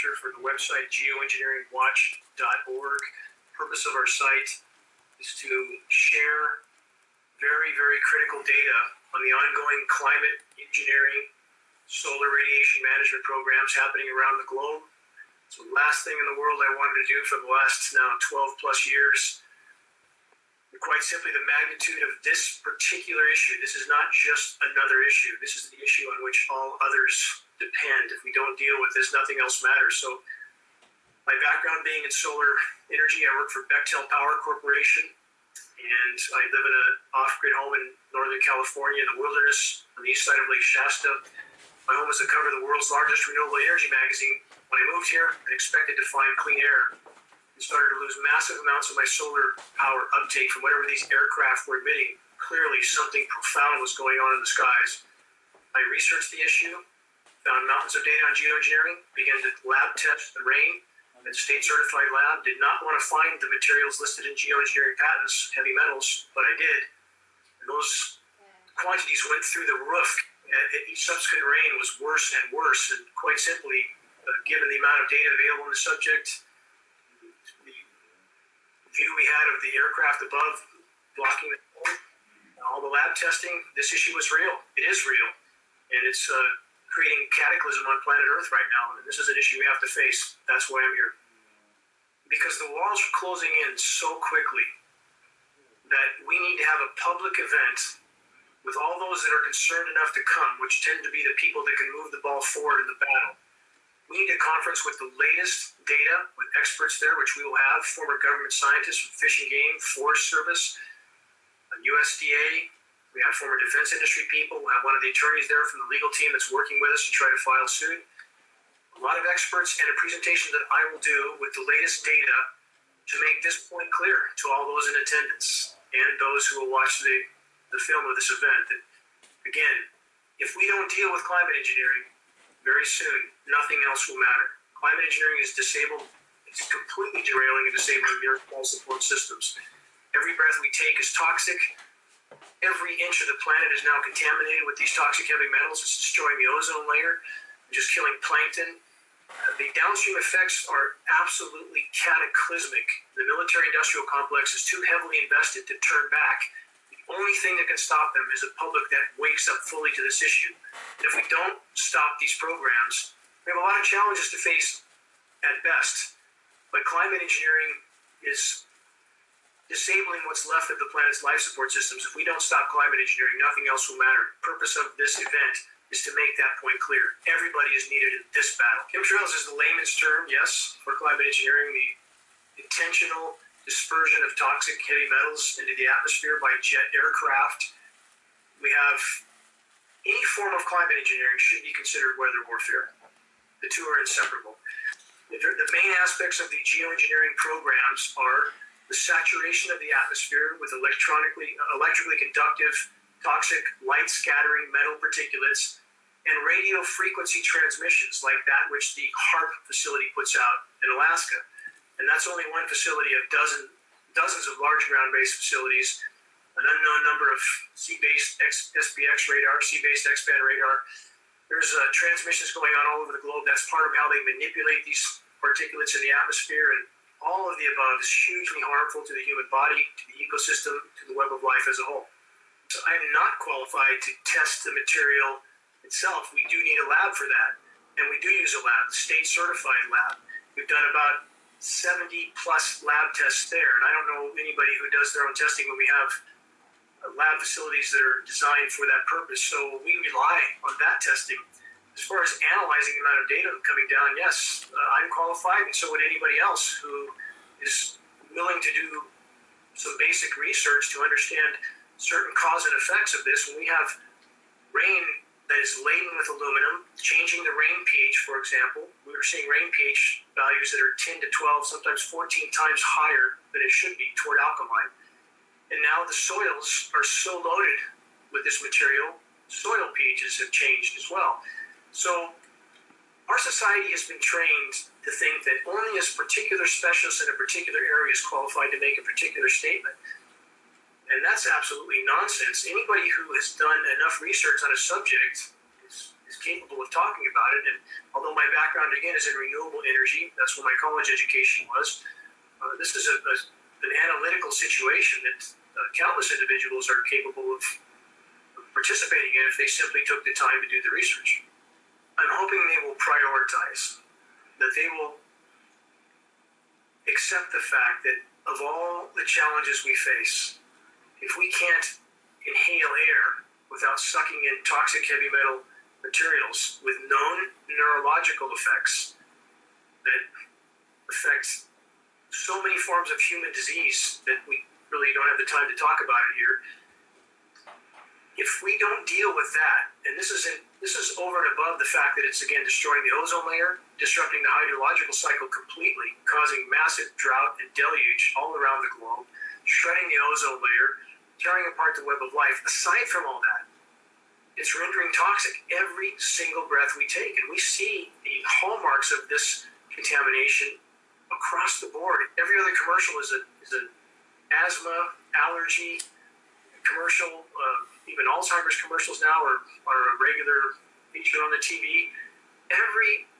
researcher for the website geoengineeringwatch.org. The purpose of our site is to share very, very critical data on the ongoing climate engineering, solar radiation management programs happening around the globe. So the last thing in the world I wanted to do for the last now 12 plus years. Quite simply, the magnitude of this particular issue, this is not just another issue. This is the issue on which all others depend. If we don't deal with this, nothing else matters. So my background being in solar energy, I work for Bechtel Power Corporation, and I live in an off-grid home in Northern California in the wilderness on the east side of Lake Shasta. My home is the cover of the world's largest renewable energy magazine. When I moved here, I expected to find clean air. Started to lose massive amounts of my solar power uptake from whatever these aircraft were emitting. Clearly, something profound was going on in the skies. I researched the issue, found mountains of data on geoengineering, began to lab test the rain at a state-certified lab, did not want to find the materials listed in geoengineering patents, heavy metals, but I did. And those quantities went through the roof. Each subsequent rain was worse and worse, and quite simply, given the amount of data available on the subject, view we had of the aircraft above blocking the hole, all the lab testing, this issue was real. It is real. And it's creating cataclysm on planet Earth right now. And this is an issue we have to face. That's why I'm here. Because the walls are closing in so quickly that we need to have a public event with all those that are concerned enough to come, which tend to be the people that can move the ball forward in the battle. We need a conference with the latest data, with experts there, which we will have, former government scientists from Fish and Game, Forest Service, USDA. We have former defense industry people. We'll have one of the attorneys there from the legal team that's working with us to try to file suit. A lot of experts and a presentation that I will do with the latest data to make this point clear to all those in attendance and those who will watch the film of this event. That, again, if we don't deal with climate engineering, very soon, nothing else will matter. Climate engineering is disabled. It's completely derailing and disabling the Earth's all support systems. Every breath we take is toxic. Every inch of the planet is now contaminated with these toxic heavy metals. It's destroying the ozone layer, just killing plankton. The downstream effects are absolutely cataclysmic. The military-industrial complex is too heavily invested to turn back. The only thing that can stop them is a public that wakes up fully to this issue. And if we don't stop these programs, we have a lot of challenges to face at best. But climate engineering is disabling what's left of the planet's life support systems. If we don't stop climate engineering, nothing else will matter. The purpose of this event is to make that point clear. Everybody is needed in this battle. Chemtrails is the layman's term, yes, for climate engineering, the intentional dispersion of toxic heavy metals into the atmosphere by jet aircraft. We have any form of climate engineering should be considered weather warfare. The two are inseparable. The main aspects of the geoengineering programs are the saturation of the atmosphere with electrically conductive, toxic, light scattering metal particulates, and radio frequency transmissions like that which the HARP facility puts out in Alaska. And that's only one facility of dozens of large ground-based facilities, an unknown number of sea-based SPX radar, sea-based X-band radar. There's transmissions going on all over the globe. That's part of how they manipulate these particulates in the atmosphere, and all of the above is hugely harmful to the human body, to the ecosystem, to the web of life as a whole. So I am not qualified to test the material itself. We do need a lab for that, and we do use a lab, the state-certified lab. We've done about 70 plus lab tests there, and I don't know anybody who does their own testing, but we have lab facilities that are designed for that purpose, so we rely on that testing. As far as analyzing the amount of data coming down, yes, I'm qualified, and so would anybody else who is willing to do some basic research to understand certain cause and effects of this. When we have rain that is laden with aluminum, changing the rain pH, for example. We were seeing rain pH values that are 10 to 12, sometimes 14 times higher than it should be toward alkaline. And now the soils are so loaded with this material, soil pHs have changed as well. So our society has been trained to think that only a particular specialist in a particular area is qualified to make a particular statement. And that's absolutely nonsense. Anybody who has done enough research on a subject is is capable of talking about it. And although my background, again, is in renewable energy, that's where my college education was, this is an analytical situation that countless individuals are capable of participating in if they simply took the time to do the research. I'm hoping they will prioritize, that they will accept the fact that of all the challenges we face, if we can't inhale air without sucking in toxic heavy metal materials with known neurological effects that affect so many forms of human disease that we really don't have the time to talk about it here. If we don't deal with that, and this is over and above the fact that it's, again, destroying the ozone layer, disrupting the hydrological cycle completely, causing massive drought and deluge all around the globe, shredding the ozone layer, tearing apart the web of life. Aside from all that, it's rendering toxic every single breath we take. And we see the hallmarks of this contamination across the board. Every other commercial is an asthma, allergy commercial. Even Alzheimer's commercials now are a regular feature on the TV. Every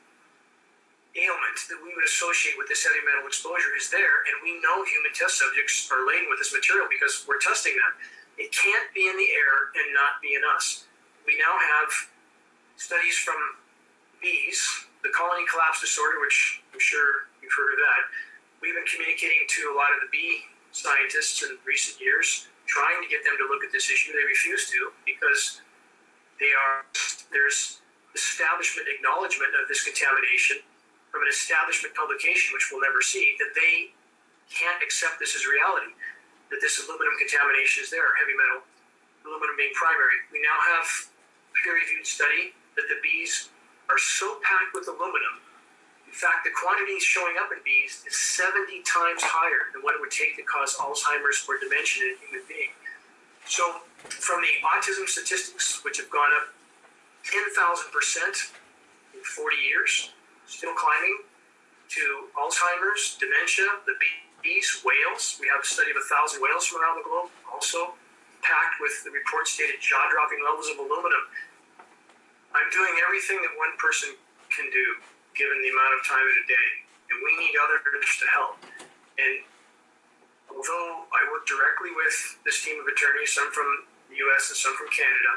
ailment that we would associate with this heavy metal exposure is there, and we know human test subjects are laden with this material because we're testing them. It can't be in the air and not be in us. We now have studies from bees, the colony collapse disorder, which I'm sure you've heard of that. We've been communicating to a lot of the bee scientists in recent years, trying to get them to look at this issue. They refuse to because there's establishment acknowledgement of this contamination from an establishment publication, which we'll never see, that they can't accept this as reality, that this aluminum contamination is there, heavy metal, aluminum being primary. We now have peer-reviewed study that the bees are so packed with aluminum. In fact, the quantity showing up in bees is 70 times higher than what it would take to cause Alzheimer's or dementia in a human being. So from the autism statistics, which have gone up 10,000% in 40 years, still climbing, to Alzheimer's, dementia, the bees, whales. We have a study of 1,000 whales from around the globe, also packed with the report stated jaw-dropping levels of aluminum. I'm doing everything that one person can do, given the amount of time in a day, and we need others to help. And although I work directly with this team of attorneys, some from the US and some from Canada,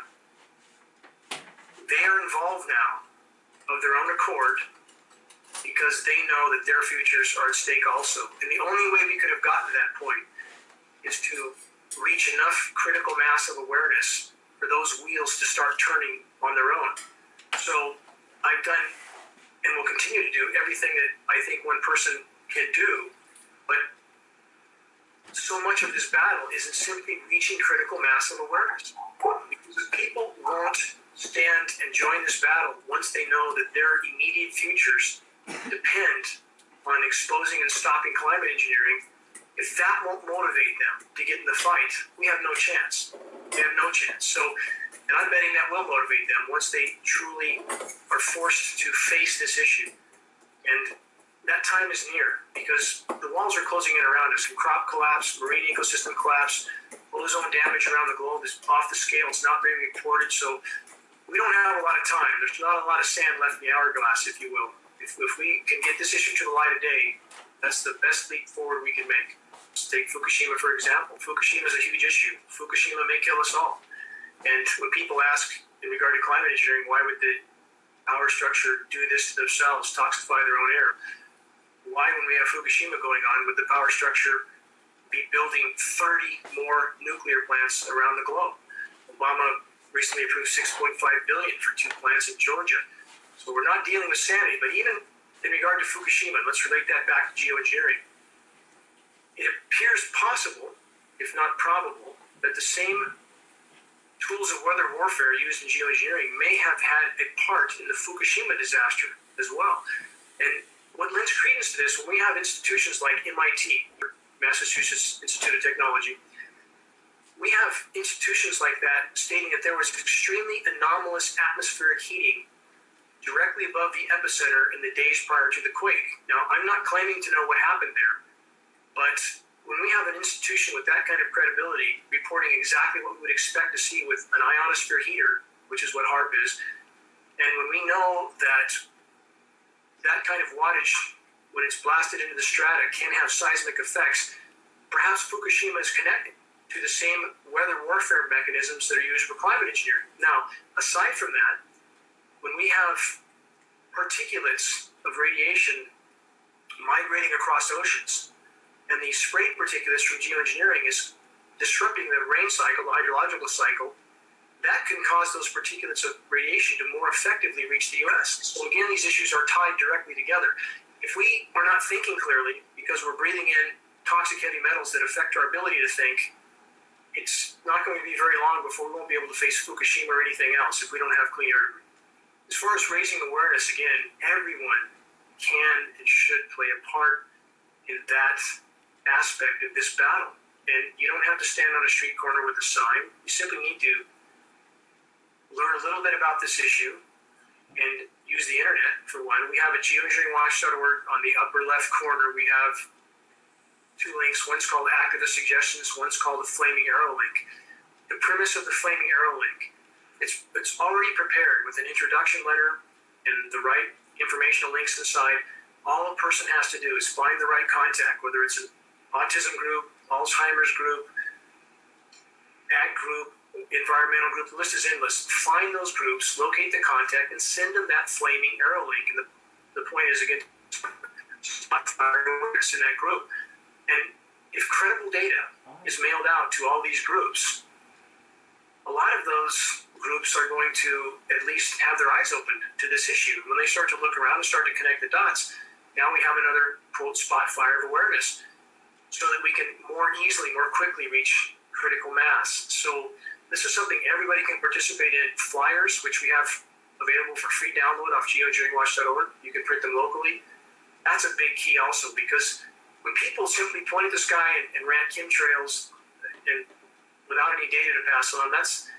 they are involved now of their own accord because they know that their futures are at stake also. And the only way we could have gotten to that point is to reach enough critical mass of awareness for those wheels to start turning on their own. So I've done and will continue to do everything that I think one person can do, but so much of this battle isn't simply reaching critical mass of awareness. Because people won't stand and join this battle once they know that their immediate futures depend on exposing and stopping climate engineering. If that won't motivate them to get in the fight, we have no chance. We have no chance. So, and I'm betting that will motivate them once they truly are forced to face this issue. And that time is near because the walls are closing in around us. Crop collapse, marine ecosystem collapse, ozone damage around the globe is off the scale. It's not being reported. So we don't have a lot of time. There's not a lot of sand left in the hourglass, if you will. If we can get this issue to the light of day, that's the best leap forward we can make. Let's take Fukushima, for example. Fukushima is a huge issue. Fukushima may kill us all. And when people ask in regard to climate engineering, why would the power structure do this to themselves, toxify their own air? Why, when we have Fukushima going on, would the power structure be building 30 more nuclear plants around the globe? Obama recently approved $6.5 billion for 2 plants in Georgia. So we're not dealing with sanity, but even in regard to Fukushima, let's relate that back to geoengineering. It appears possible, if not probable, that the same tools of weather warfare used in geoengineering may have had a part in the Fukushima disaster as well. And what lends credence to this, when we have institutions like MIT, Massachusetts Institute of Technology, we have institutions like that stating that there was extremely anomalous atmospheric heating directly above the epicenter in the days prior to the quake. Now, I'm not claiming to know what happened there, but when we have an institution with that kind of credibility reporting exactly what we would expect to see with an ionosphere heater, which is what HARP is, And when we know that that kind of wattage, when it's blasted into the strata, can have seismic effects, perhaps Fukushima is connected to the same weather warfare mechanisms that are used for climate engineering. Now, aside from that, when we have particulates of radiation migrating across oceans, and these sprayed particulates from geoengineering is disrupting the rain cycle, the hydrological cycle, that can cause those particulates of radiation to more effectively reach the U.S. So again, these issues are tied directly together. If we are not thinking clearly because we're breathing in toxic heavy metals that affect our ability to think, it's not going to be very long before we won't be able to face Fukushima or anything else if we don't have clean air. As far as raising awareness, again, everyone can and should play a part in that aspect of this battle. And you don't have to stand on a street corner with a sign. You simply need to learn a little bit about this issue and use the internet, for one. We have at geoengineeringwatch.org on the upper left corner, we have two links. One's called Activist Suggestions, one's called the Flaming Arrow link. The premise of the Flaming Arrow link, it's already prepared with an introduction letter and the right informational links inside. All a person has to do is find the right contact, whether it's an autism group, Alzheimer's group, ag group, environmental group, the list is endless. Find those groups, locate the contact, and send them that Flaming Arrow link. And the point is, again, spot awareness in that group. And if credible data is mailed out to all these groups, a lot of those groups are going to at least have their eyes opened to this issue. When they start to look around and start to connect the dots, now we have another, quote, spot fire of awareness so that we can more easily, more quickly reach critical mass. So this is something everybody can participate in. Flyers, which we have available for free download off geoengineeringwatch.org. You can print them locally. That's a big key also, because when people simply point at the sky and rant chemtrails and without any data to pass on, that's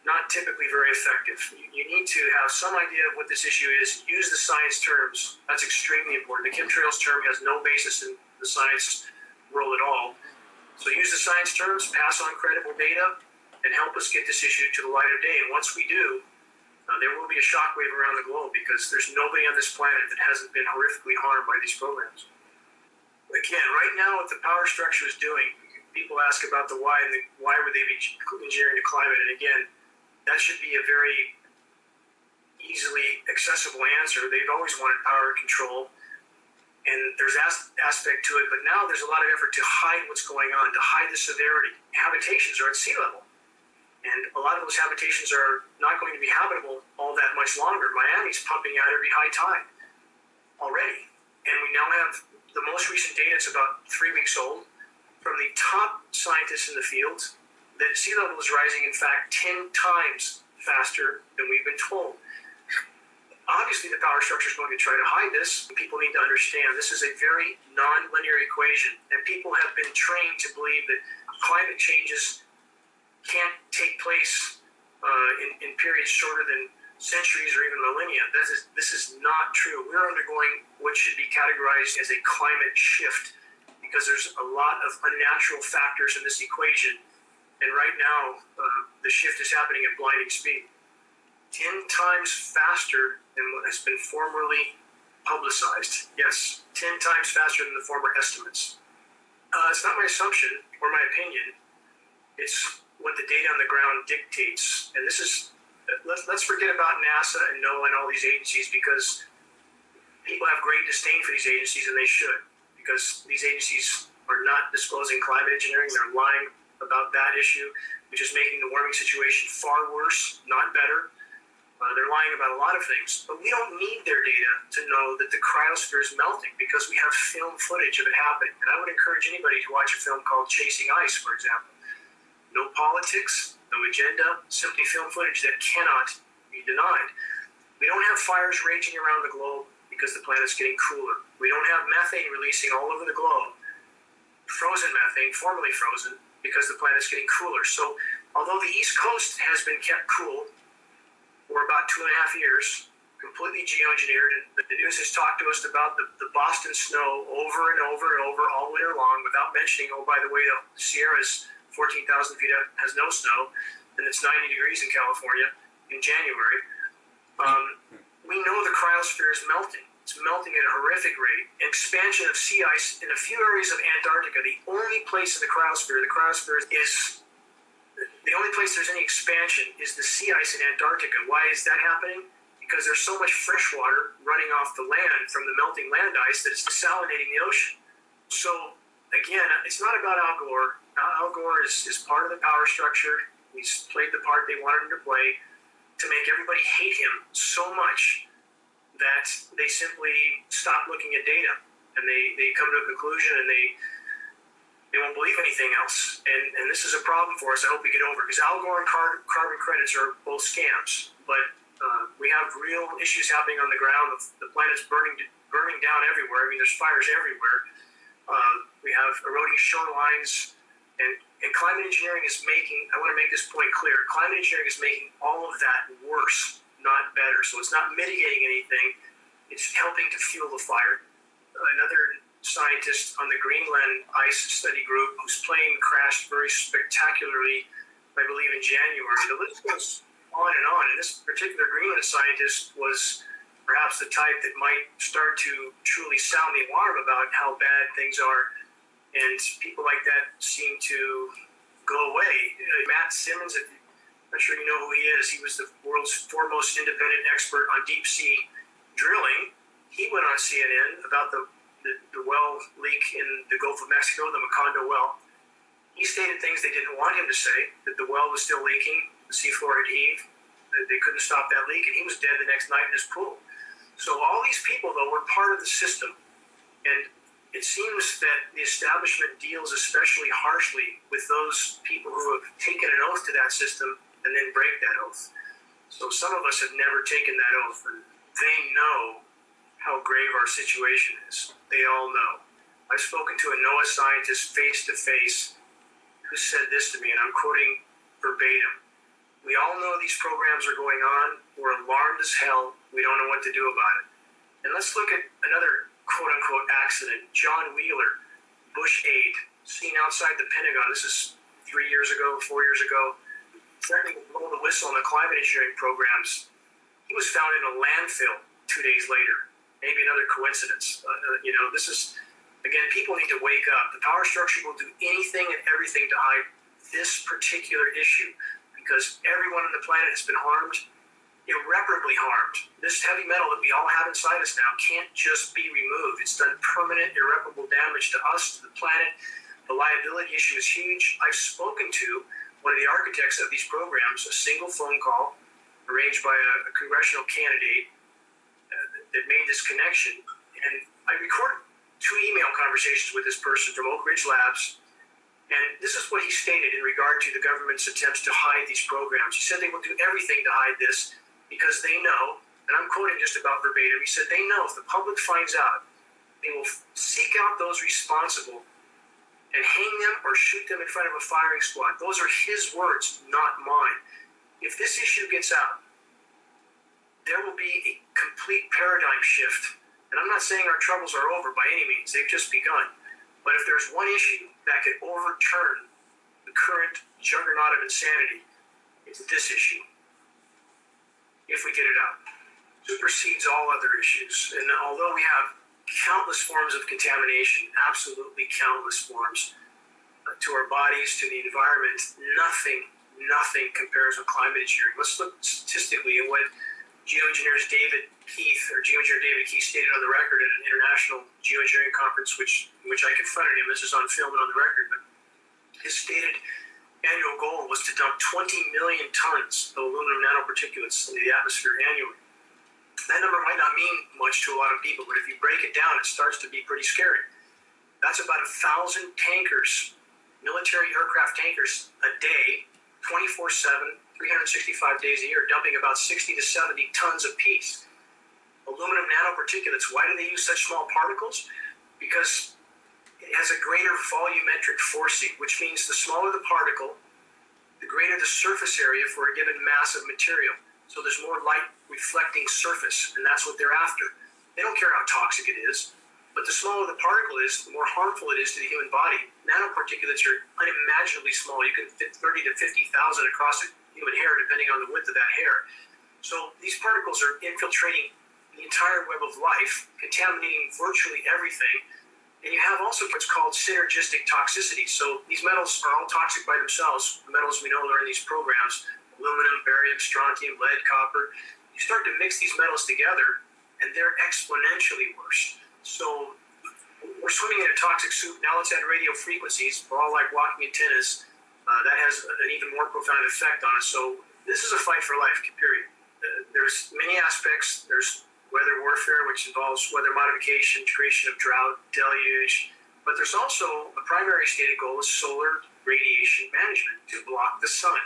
not typically very effective. You need to have some idea of what this issue is. Use the science terms. That's extremely important. The chemtrails term has no basis in the science world at all. So use the science terms, pass on credible data, and help us get this issue to the light of day. And once we do, there will be a shockwave around the globe, because there's nobody on this planet that hasn't been horrifically harmed by these programs. Again, right now what the power structure is doing, people ask about the why, and why would they be engineering the climate? And again, that should be a very easily accessible answer. They've always wanted power and control, and there's aspect to it, but now there's a lot of effort to hide what's going on, to hide the severity. Habitations are at sea level, and a lot of those habitations are not going to be habitable all that much longer. Miami's pumping out every high tide already, and we now have the most recent data. It's about 3 weeks old from the top scientists in the field that sea level is rising, in fact, 10 times faster than we've been told. Obviously, the power structure is going to try to hide this. People need to understand this is a very non-linear equation, and people have been trained to believe that climate changes can't take place in periods shorter than centuries or even millennia. This is not true. We're undergoing what should be categorized as a climate shift, because there's a lot of unnatural factors in this equation. And right now, the shift is happening at blinding speed. 10 times faster than what has been formerly publicized. Yes, 10 times faster than the former estimates. It's not my assumption or my opinion. It's what the data on the ground dictates. And this is, let's forget about NASA and NOAA and all these agencies, because people have great disdain for these agencies, and they should, because these agencies are not disclosing climate engineering. They're lying about that issue, which is making the warming situation far worse, not better. They're lying about a lot of things, but we don't need their data to know that the cryosphere is melting, because we have film footage of it happening. And I would encourage anybody to watch a film called Chasing Ice, for example. No politics, no agenda, simply film footage that cannot be denied. We don't have fires raging around the globe because the planet's getting cooler. We don't have methane releasing all over the globe, frozen methane, formerly frozen, because the planet's getting cooler. So although the East Coast has been kept cool for about 2.5 years, completely geoengineered, and the news has talked to us about the Boston snow over and over and over all winter long, without mentioning, oh, by the way, the Sierra's 14,000 feet up has no snow, and it's 90 degrees in California in January. We know the cryosphere is melting. It's melting at a horrific rate. Expansion of sea ice in a few areas of Antarctica, the only place in the cryosphere is the only place there's any expansion is the sea ice in Antarctica. Why is that happening? Because there's so much fresh water running off the land from the melting land ice that it's desalinating the ocean. So again, it's not about Al Gore. Al Gore is part of the power structure. He's played the part they wanted him to play to make everybody hate him so much that they simply stop looking at data and they come to a conclusion and they won't believe anything else. And this is a problem for us. I hope we get over, because Al Gore and carbon credits are both scams. But we have real issues happening on the ground. The planet's burning down everywhere. I mean, there's fires everywhere. We have eroding shorelines, and climate engineering is making, I want to make this point clear, climate engineering is making all of that worse, not better. So it's not mitigating anything, it's helping to fuel the fire. Another scientist on the Greenland ice study group whose plane crashed very spectacularly, I believe in January. The list goes on, and this particular Greenland scientist was perhaps the type that might start to truly sound the alarm about how bad things are. And people like that seem to go away. Matt Simmons, I'm not sure you know who he is. He was the world's foremost independent expert on deep sea drilling. He went on CNN about the well leak in the Gulf of Mexico, the Macondo well. He stated things they didn't want him to say, that the well was still leaking, the seafloor had heaved, that they couldn't stop that leak, and he was dead the next night in his pool. So all these people, though, were part of the system. And it seems that the establishment deals especially harshly with those people who have taken an oath to that system and then break that oath. So some of us have never taken that oath, and they know how grave our situation is. They all know. I've spoken to a NOAA scientist face to face who said this to me, and I'm quoting verbatim. We all know these programs are going on. We're alarmed as hell. We don't know what to do about it. And let's look at another quote-unquote accident. John Wheeler, Bush aide, seen outside the Pentagon. This is 3 years ago, 4 years ago, threatening to blow the whistle on the climate engineering programs. He was found in a landfill 2 days later. Maybe another coincidence. This is, again, people need to wake up. The power structure will do anything and everything to hide this particular issue, because everyone on the planet has been harmed, irreparably harmed. This heavy metal that we all have inside us now can't just be removed. It's done permanent, irreparable damage to us, to the planet. The liability issue is huge. I've spoken to one of the architects of these programs, a single phone call arranged by a congressional candidate that made this connection. And I recorded 2 email conversations with this person from Oak Ridge Labs. And this is what he stated in regard to the government's attempts to hide these programs. He said they will do everything to hide this because they know, and I'm quoting just about verbatim, he said they know if the public finds out, they will seek out those responsible and hang them or shoot them in front of a firing squad. Those are his words, not mine. If this issue gets out, there will be a complete paradigm shift. And I'm not saying our troubles are over by any means. They've just begun. But if there's one issue that could overturn the current juggernaut of insanity, it's this issue. If we get it out. Supersedes all other issues. And although we have countless forms of contamination, absolutely countless forms, to our bodies, to the environment, nothing compares with climate engineering. Let's look statistically at what geoengineer David Keith stated on the record at an international geoengineering conference, which I confronted him. This is on film and on the record, but his stated annual goal was to dump 20 million tons of aluminum nanoparticulates into the atmosphere annually. That number might not mean much to a lot of people, but if you break it down, it starts to be pretty scary. That's about 1,000 tankers, military aircraft tankers, a day, 24/7, 365 days a year, dumping about 60 to 70 tons apiece. Aluminum nanoparticulates, why do they use such small particles? Because it has a greater volumetric forcing, which means the smaller the particle, the greater the surface area for a given mass of material. So there's more light reflecting surface, and that's what they're after. They don't care how toxic it is, but the smaller the particle is, the more harmful it is to the human body. Nanoparticulates are unimaginably small. You can fit 30 to 50,000 across a human hair, depending on the width of that hair. So these particles are infiltrating the entire web of life, contaminating virtually everything. And you have also what's called synergistic toxicity. So these metals are all toxic by themselves. The metals we know are in these programs: aluminum, barium, strontium, lead, copper. You start to mix these metals together, and they're exponentially worse. So we're swimming in a toxic soup. Now let's add radio frequencies. We're all like walking antennas. That has an even more profound effect on us. So this is a fight for life, period. There's many aspects. There's weather warfare, which involves weather modification, creation of drought, deluge. But there's also a primary stated goal is solar radiation management, to block the sun.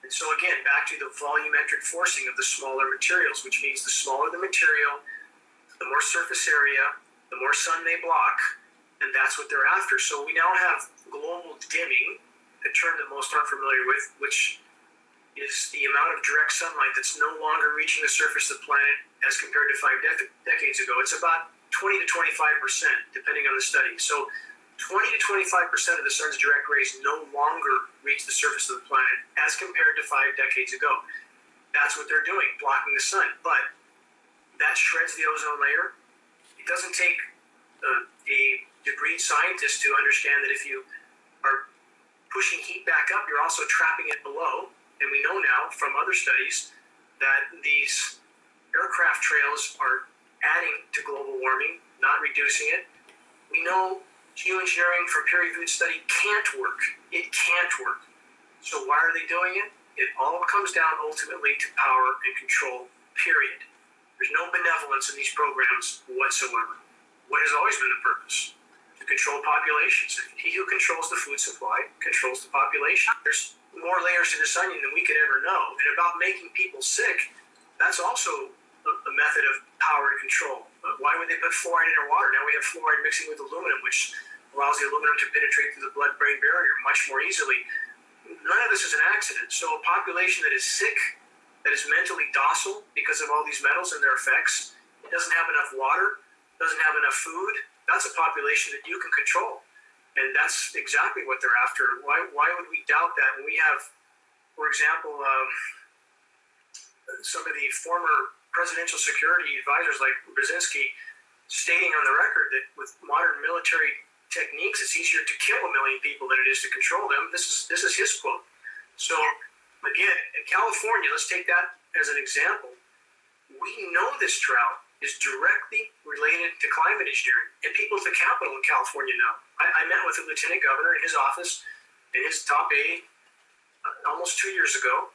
And so again, back to the volumetric forcing of the smaller materials, which means the smaller the material, the more surface area, the more sun they block, and that's what they're after. So we now have global dimming, a term that most aren't familiar with, which is the amount of direct sunlight that's no longer reaching the surface of the planet as compared to 5 decades ago. It's about 20 to 25%, depending on the study. So 20 to 25% of the sun's direct rays no longer reach the surface of the planet as compared to 5 decades ago. That's what they're doing, blocking the sun. But that shreds the ozone layer. It doesn't take a degreed scientist to understand that if you are pushing heat back up, you're also trapping it below. And we know now from other studies that these aircraft trails are adding to global warming, not reducing it. We know geoengineering from peer-reviewed study can't work. It can't work. So why are they doing it? It all comes down ultimately to power and control, period. There's no benevolence in these programs whatsoever. What has always been the purpose? To control populations. He who controls the food supply controls the population. There's more layers to this onion than we could ever know. And about making people sick, that's also a method of power and control. But why would they put fluoride in our water? Now we have fluoride mixing with aluminum, which allows the aluminum to penetrate through the blood-brain barrier much more easily. None of this is an accident. So a population that is sick, that is mentally docile because of all these metals and their effects, doesn't have enough water, doesn't have enough food, that's a population that you can control. And that's exactly what they're after. Why would we doubt that? And we have, for example, some of the former presidential security advisors like Brzezinski stating on the record that with modern military techniques, it's easier to kill 1 million people than it is to control them. This is his quote. So again, in California, let's take that as an example. We know this drought is directly related to climate engineering, and people at the Capitol in California know. I met with the lieutenant governor in his office, in his top aide, almost 2 years ago,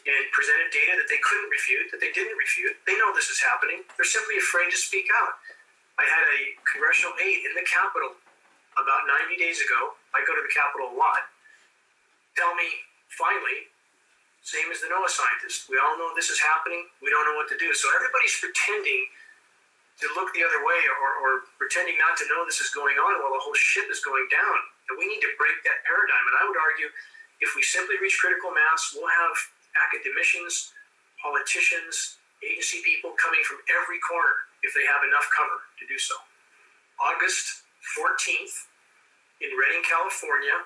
and presented data that they couldn't refute, that they didn't refute. They know this is happening. They're simply afraid to speak out. I had a congressional aide in the Capitol about 90 days ago. I go to the Capitol a lot. Tell me, finally, same as the NOAA scientists, we all know this is happening. We don't know what to do. So everybody's pretending to look the other way or pretending not to know this is going on while the whole ship is going down. And we need to break that paradigm. And I would argue if we simply reach critical mass, we'll have academicians, politicians, agency people coming from every corner if they have enough cover to do so. August 14th in Redding, California,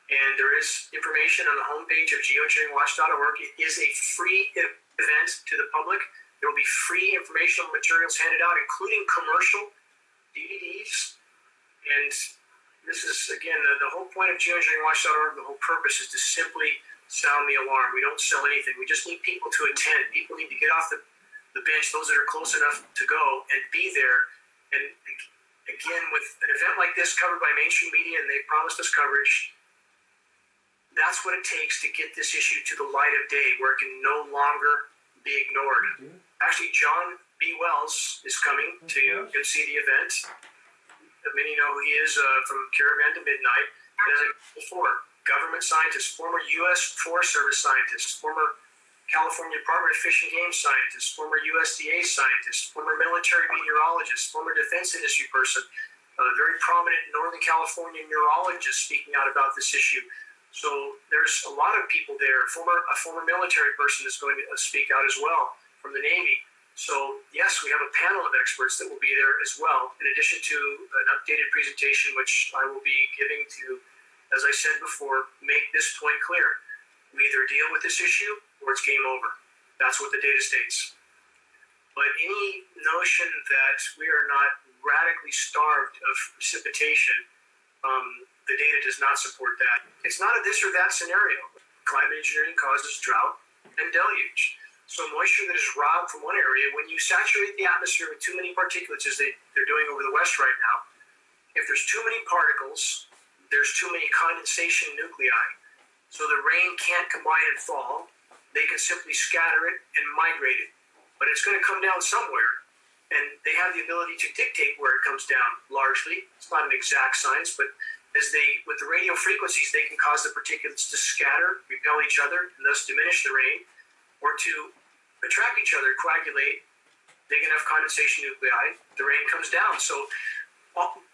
and there is information on the homepage of geoengineeringwatch.org. It is a free event to the public. There will be free informational materials handed out, including commercial DVDs. And this is, again, the whole point of geoengineeringwatch.org, the whole purpose is to simply sound the alarm. We don't sell anything. We just need people to attend. People need to get off the bench, those that are close enough to go, and be there. And again, with an event like this covered by mainstream media, and they promised us coverage, that's what it takes to get this issue to the light of day, where it can no longer be ignored. Actually, John B. Wells is coming to go see the event. Many know who he is from Caravan to Midnight. And as I mentioned before, government scientists, former U.S. Forest Service scientists, former California Department of Fish and Game scientists, former USDA scientists, former military meteorologists, former defense industry person, a very prominent Northern California neurologist speaking out about this issue. So there's a lot of people there. A former military person is going to speak out as well from the Navy. So yes, we have a panel of experts that will be there as well, in addition to an updated presentation, which I will be giving to, as I said before, make this point clear. We either deal with this issue or it's game over. That's what the data states. But any notion that we are not radically starved of precipitation, the data does not support that. It's not a this or that scenario. Climate engineering causes drought and deluge. So moisture that is robbed from one area, when you saturate the atmosphere with too many particulates, as they're doing over the West right now, if there's too many particles, there's too many condensation nuclei. So the rain can't combine and fall. They can simply scatter it and migrate it. But it's going to come down somewhere, and they have the ability to dictate where it comes down largely. It's not an exact science, but with the radio frequencies, they can cause the particulates to scatter, repel each other, and thus diminish the rain, or to attract each other, coagulate, big enough condensation nuclei, the rain comes down. So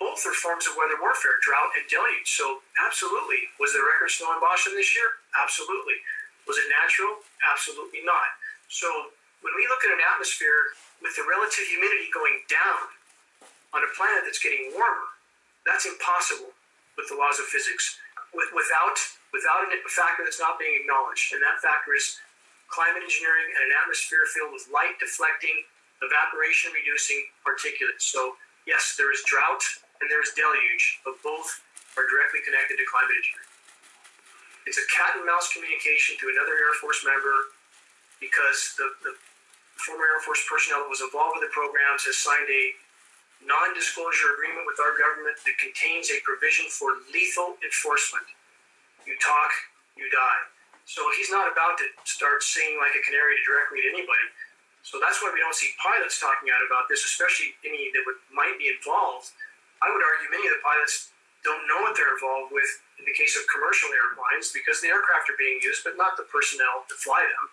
both are forms of weather warfare, drought and deluge. So absolutely. Was there record snow in Boston this year? Absolutely. Was it natural? Absolutely not. So when we look at an atmosphere with the relative humidity going down on a planet that's getting warmer, that's impossible with the laws of physics, without a factor that's not being acknowledged. And that factor is climate engineering and an atmosphere filled with light deflecting, evaporation reducing particulates. So yes, there is drought and there is deluge, but both are directly connected to climate engineering. It's a cat and mouse communication to another Air Force member, because the former Air Force personnel that was involved with the programs has signed a non-disclosure agreement with our government that contains a provision for lethal enforcement. You talk, you die. So he's not about to start singing like a canary directly to anybody. So that's why we don't see pilots talking out about this, especially any that might be involved. I would argue many of the pilots don't know what they're involved with in the case of commercial airplanes, because the aircraft are being used, but not the personnel to fly them.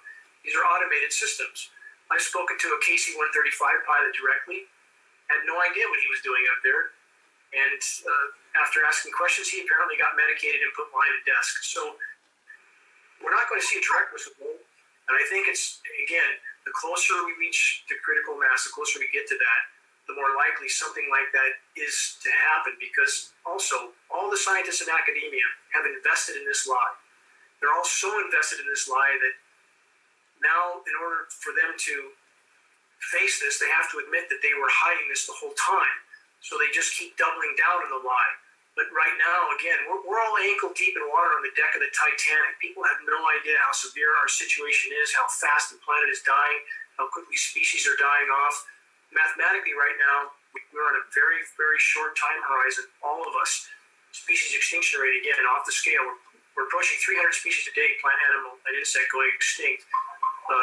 These are automated systems. I've spoken to a KC-135 pilot directly, had no idea what he was doing up there. And after asking questions, he apparently got medicated and put behind a desk. So we're not going to see a direct whistleblower. And I think it's, again, the closer we reach the critical mass, the closer we get to that, the more likely something like that is to happen. Because also, all the scientists in academia have invested in this lie. They're all so invested in this lie that now, in order for them to face this, they have to admit that they were hiding this the whole time. So they just keep doubling down on the lie. But right now, again, we're all ankle deep in water on the deck of the Titanic. People have no idea how severe our situation is, how fast the planet is dying, how quickly species are dying off. Mathematically, right now, we're on a very, very short time horizon, all of us. Species extinction rate, again, off the scale. We're approaching 300 species a day, plant, animal, and insect going extinct.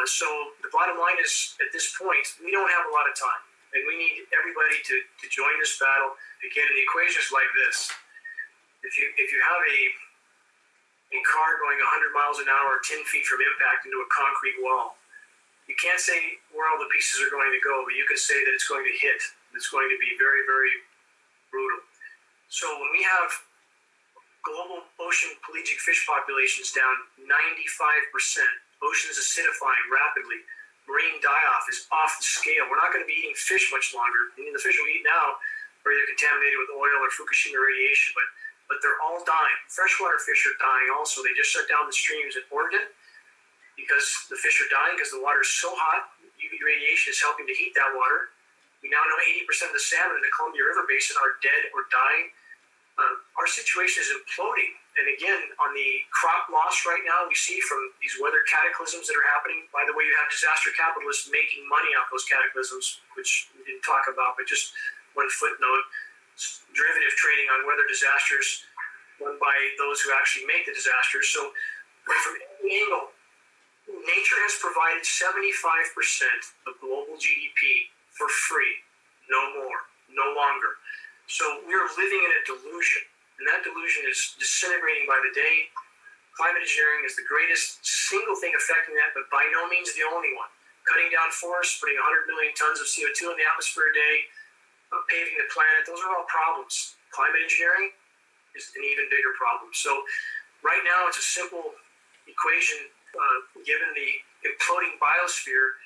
So the bottom line is, at this point, we don't have a lot of time. And we need everybody to join this battle. Again, the equation is like this. If you have a car going 100 miles an hour, 10 feet from impact into a concrete wall, you can't say where all the pieces are going to go, but you can say that it's going to hit. It's going to be very, very brutal. So when we have global ocean pelagic fish populations down 95%, oceans acidifying rapidly, marine die-off is off the scale. We're not going to be eating fish much longer. I mean, the fish we eat now are either contaminated with oil or Fukushima radiation, but they're all dying. Freshwater fish are dying also. They just shut down the streams in Oregon because the fish are dying because the water is so hot. UV radiation is helping to heat that water. We now know 80% of the salmon in the Columbia River Basin are dead or dying. Our situation is imploding. And again, on the crop loss right now, we see from these weather cataclysms that are happening. By the way, you have disaster capitalists making money off those cataclysms, which we didn't talk about, but just one footnote. Derivative trading on weather disasters run by those who actually make the disasters. So from any angle, nature has provided 75% of global GDP for free. No more, no longer. So we're living in a delusion. And that delusion is disintegrating by the day. Climate engineering is the greatest single thing affecting that, but by no means the only one. Cutting down forests, putting 100 million tons of CO2 in the atmosphere a day, paving the planet, those are all problems. Climate engineering is an even bigger problem. So right now it's a simple equation. Given the imploding biosphere,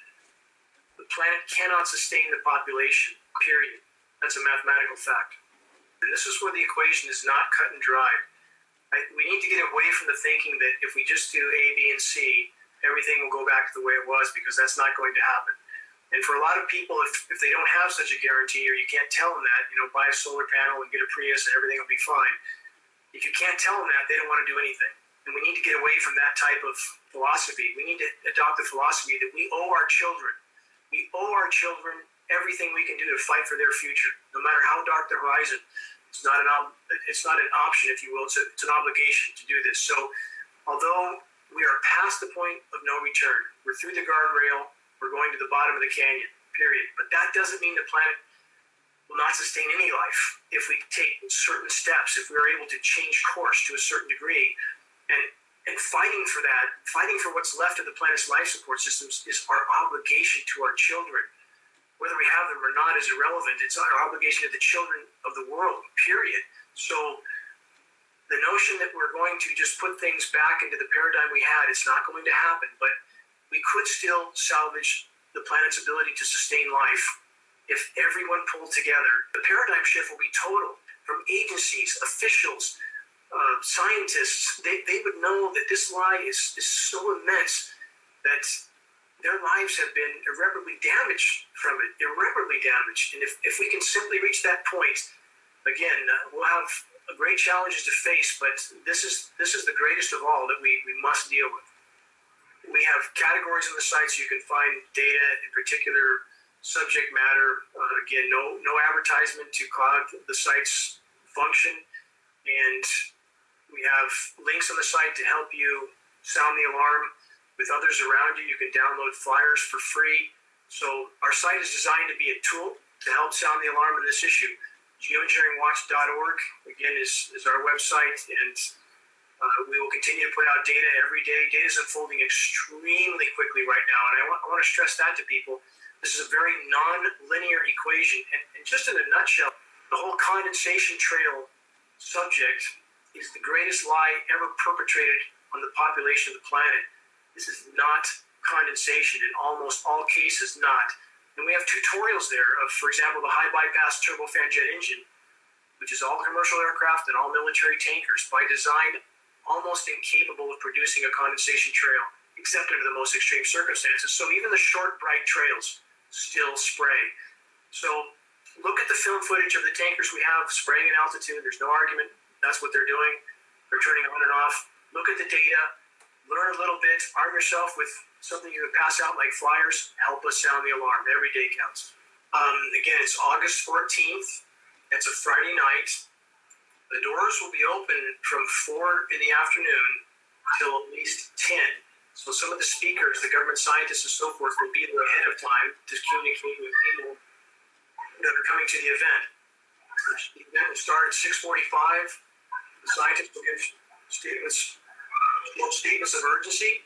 the planet cannot sustain the population, period. That's a mathematical fact. And this is where the equation is not cut and dried. We need to get away from the thinking that if we just do A, B, and C, everything will go back to the way it was, because that's not going to happen. And for a lot of people, if they don't have such a guarantee, or you can't tell them that, buy a solar panel and get a Prius and everything will be fine. If you can't tell them that, they don't want to do anything. And we need to get away from that type of philosophy. We need to adopt the philosophy that we owe our children. We owe our children everything we can do to fight for their future, no matter how dark the horizon. It's not an option, if you will. It's an obligation to do this. So although we are past the point of no return, we're through the guardrail, we're going to the bottom of the canyon, period. But that doesn't mean the planet will not sustain any life if we take certain steps, if we're able to change course to a certain degree. And fighting for that, fighting for what's left of the planet's life support systems is our obligation to our children. Whether we have them or not is irrelevant. It's our obligation to the children of the world, period. So the notion that we're going to just put things back into the paradigm we had, it's not going to happen. But we could still salvage the planet's ability to sustain life if everyone pulled together. The paradigm shift will be total. From agencies, officials, scientists, they would know that this lie is so immense that their lives have been irreparably damaged from it, irreparably damaged. And if we can simply reach that point, again, we'll have great challenges to face, but this is the greatest of all that we must deal with. We have categories on the site so you can find data in particular subject matter. Again, no advertisement to clog the site's function. And we have links on the site to help you sound the alarm with others around you. You can download flyers for free. So our site is designed to be a tool to help sound the alarm in this issue. Geoengineeringwatch.org, again, is our website, and we will continue to put out data every day. Data is unfolding extremely quickly right now, and I want to stress that to people. This is a very non-linear equation, and just in a nutshell, the whole condensation trail subject is the greatest lie ever perpetrated on the population of the planet. This is not condensation, in almost all cases not. And we have tutorials there of, for example, the high bypass turbofan jet engine, which is all commercial aircraft and all military tankers, by design almost incapable of producing a condensation trail, except under the most extreme circumstances. So even the short, bright trails still spray. So look at the film footage of the tankers we have spraying in altitude. There's no argument. That's what they're doing. They're turning on and off. Look at the data. Learn a little bit. Arm yourself with something you can pass out like flyers. Help us sound the alarm. Every day counts. Again, it's August 14th. It's a Friday night. The doors will be open from 4 in the afternoon till at least 10. So some of the speakers, the government scientists and so forth, will be there ahead of time to communicate with people that are coming to the event. The event will start at 6:45. The scientists will give statements of urgency,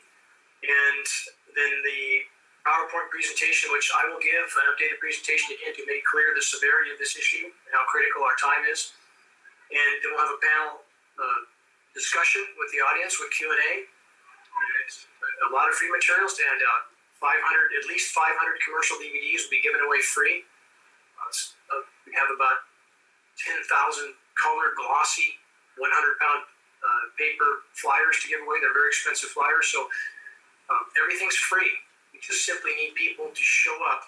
and then the PowerPoint presentation, which I will give, an updated presentation again to make clear the severity of this issue and how critical our time is. And then we'll have a panel discussion with the audience with Q&A. And a lot of free materials to hand out. At least 500 commercial DVDs will be given away free. We have about 10,000 color, glossy, 100-pound paper flyers to give away. They're very expensive flyers, so everything's free. We just simply need people to show up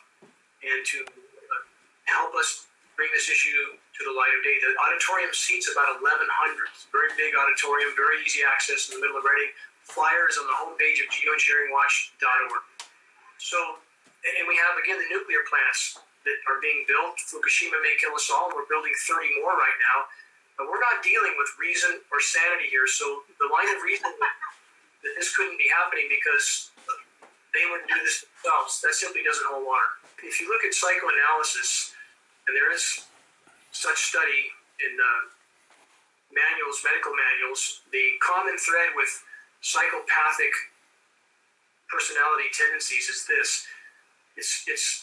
and to help us bring this issue to the light of day. The auditorium seats about 1,100. It's a very big auditorium, very easy access in the middle of Reading. Flyers on the homepage of geoengineeringwatch.org. So, and we have, again, the nuclear plants that are being built. Fukushima may kill us all. We're building 30 more right now. But we're not dealing with reason or sanity here. So the line of reason that this couldn't be happening because they wouldn't do this themselves, that simply doesn't hold water. If you look at psychoanalysis, and there is such study in manuals, medical manuals, the common thread with psychopathic personality tendencies is this.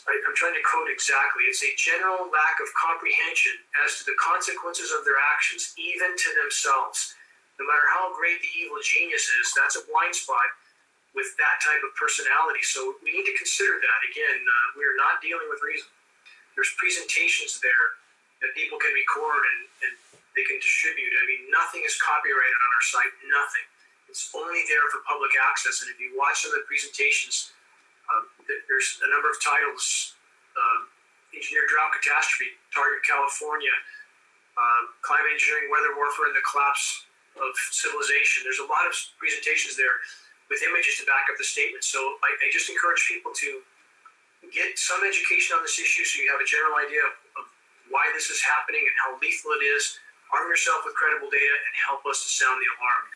I'm trying to quote exactly. It's a general lack of comprehension as to the consequences of their actions, even to themselves. No matter how great the evil genius is, that's a blind spot with that type of personality. So we need to consider that. Again, we are not dealing with reason. There's presentations there that people can record and they can distribute. I mean, nothing is copyrighted on our site, nothing. It's only there for public access, and if you watch some of the presentations, there's a number of titles: Engineer Drought Catastrophe, Target California, Climate Engineering, Weather Warfare, and the Collapse of Civilization. There's a lot of presentations there with images to back up the statement. So I just encourage people to get some education on this issue so you have a general idea of why this is happening and how lethal it is. Arm yourself with credible data and help us to sound the alarm.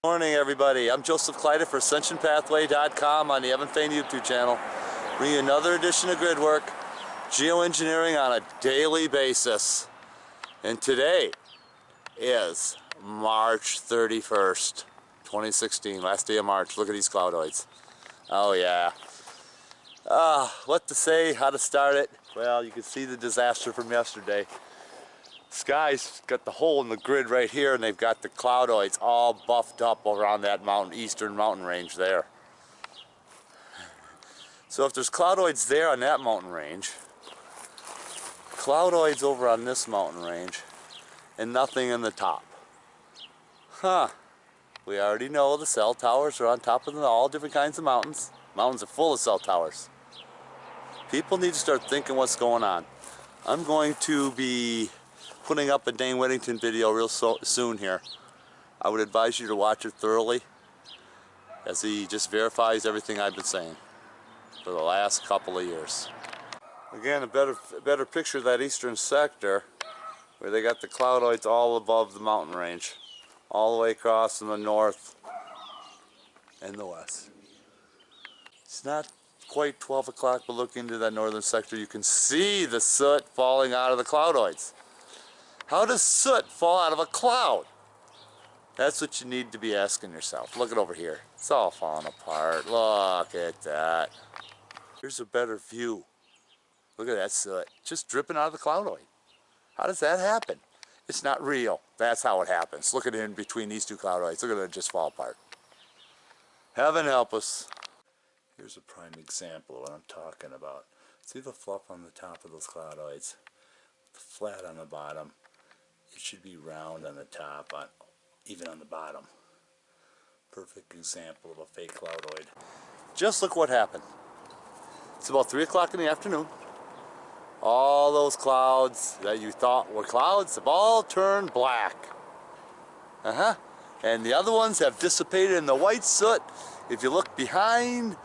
Good morning, everybody. I'm Joseph Kleider for AscensionPathway.com on the Evan Fain YouTube channel. Bring you another edition of Grid Work, geoengineering on a daily basis. And today is March 31st, 2016, last day of March. Look at these cloudoids. Oh yeah. What to say, how to start it? Well, you can see the disaster from yesterday. Sky's got the hole in the grid right here, and they've got the cloudoids all buffed up around that eastern mountain range there. So if there's cloudoids there on that mountain range, cloudoids over on this mountain range, and nothing in the top. Huh. We already know the cell towers are on top of all different kinds of mountains. Mountains are full of cell towers. People need to start thinking what's going on. I'm going to be putting up a Dane Wigington video real soon here. I would advise you to watch it thoroughly as he just verifies everything I've been saying for the last couple of years. Again, a better picture of that eastern sector where they got the cloudoids all above the mountain range, all the way across in the north and the west. It's not quite 12 o'clock, but look into that northern sector. You can see the soot falling out of the cloudoids. How does soot fall out of a cloud? That's what you need to be asking yourself. Look at over here. It's all falling apart. Look at that. Here's a better view. Look at that soot. Just dripping out of the cloudoid. How does that happen? It's not real. That's how it happens. Look at it in between these two cloudoids. Look at it just fall apart. Heaven help us. Here's a prime example of what I'm talking about. See the fluff on the top of those cloudoids? The flat on the bottom. It should be round on the top, even on the bottom. Perfect example of a fake cloudoid. Just look what happened. It's about 3 o'clock in the afternoon. All those clouds that you thought were clouds have all turned black. And the other ones have dissipated in the white soot. If you look behind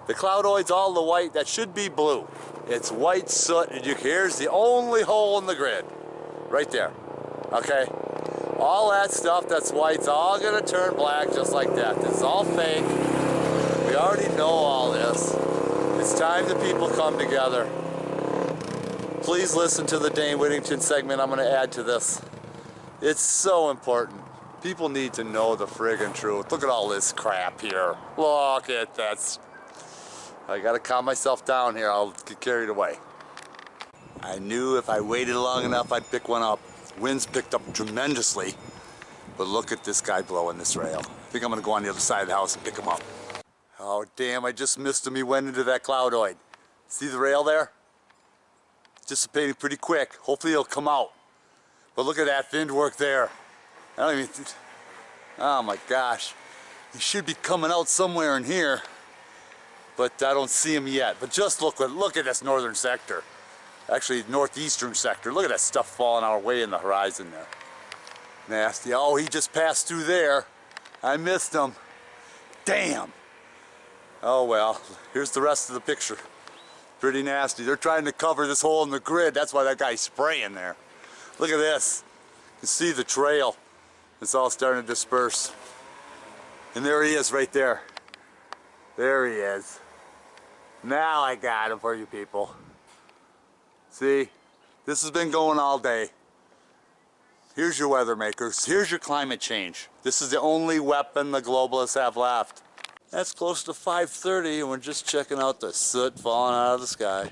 the cloudoids, all the white, that should be blue. It's white soot, and here's the only hole in the grid. Right there. Okay? All that stuff that's white's all gonna turn black just like that. This is all fake. We already know all this. It's time that people come together. Please listen to the Dane Wigington segment I'm gonna add to this. It's so important. People need to know the friggin' truth. Look at all this crap here. Look at that. I gotta calm myself down here. I'll get carried away. I knew if I waited long enough I'd pick one up. Wind's picked up tremendously, but look at this guy blowing this rail. I think I'm gonna go on the other side of the house and pick him up. Oh damn, I just missed him. He went into that cloudoid. See the rail there? Dissipating pretty quick. Hopefully he'll come out. But look at that fin work there. I don't even, oh my gosh. He should be coming out somewhere in here, but I don't see him yet. But just look at this northern sector. Actually, northeastern sector. Look at that stuff falling our way in the horizon there. Nasty. Oh, he just passed through there. I missed him. Damn. Oh well, here's the rest of the picture. Pretty nasty. They're trying to cover this hole in the grid. That's why that guy's spraying there. Look at this. You can see the trail. It's all starting to disperse. And there he is right there. There he is. Now I got him for you people. See, this has been going all day. Here's your weather makers. Here's your climate change. This is the only weapon the globalists have left. That's close to 5:30 and we're just checking out the soot falling out of the sky.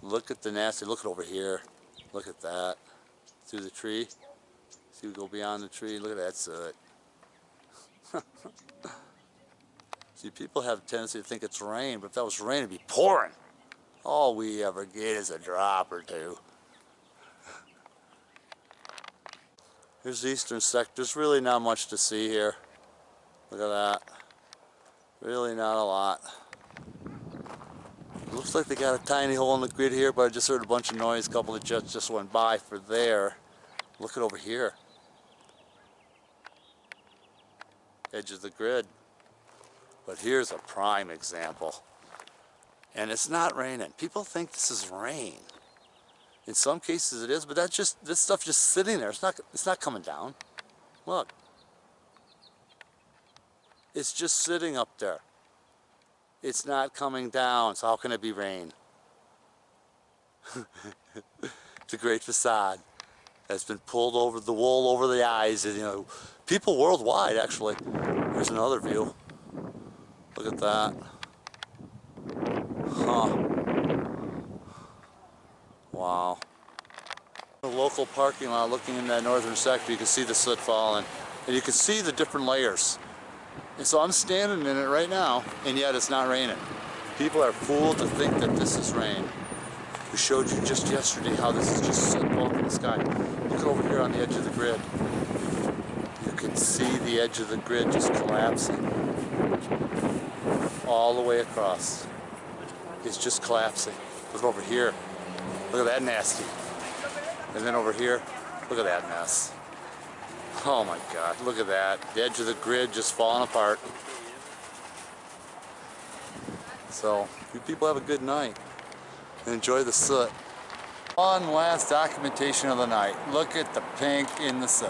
Look at the nasty, look at over here. Look at that. Through the tree. See, we go beyond the tree, look at that soot. See, people have a tendency to think it's rain, but if that was rain, it'd be pouring. All we ever get is a drop or two. Here's the eastern sector. There's really not much to see here. Look at that. Really not a lot. Looks like they got a tiny hole in the grid here, but I just heard a bunch of noise. A couple of jets just went by for there. Look at over here. Edge of the grid. But here's a prime example. And it's not raining. People think this is rain. In some cases it is, but that's just, this stuff just sitting there. It's not coming down. Look. It's just sitting up there. It's not coming down, so how can it be rain? It's a great facade that's been pulled over, the wool over the eyes. And, you know, people worldwide, actually. Here's another view. Look at that. Huh. Wow. The local parking lot, looking in that northern sector, you can see the soot falling. And you can see the different layers. And so I'm standing in it right now, and yet it's not raining. People are fooled to think that this is rain. We showed you just yesterday how this is just soot falling from the sky. Look at over here on the edge of the grid. You can see the edge of the grid just collapsing. All the way across. It's just collapsing. Look over here. Look at that nasty. And then over here, look at that mess. Oh my God, look at that. The edge of the grid just falling apart. So, you people have a good night and enjoy the soot. One last documentation of the night. Look at the pink in the soot.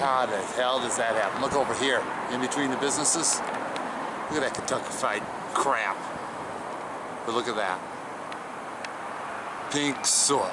How the hell does that happen? Look over here, in between the businesses. Look at that Kentucky Fried crap. But look at that. Pink soot.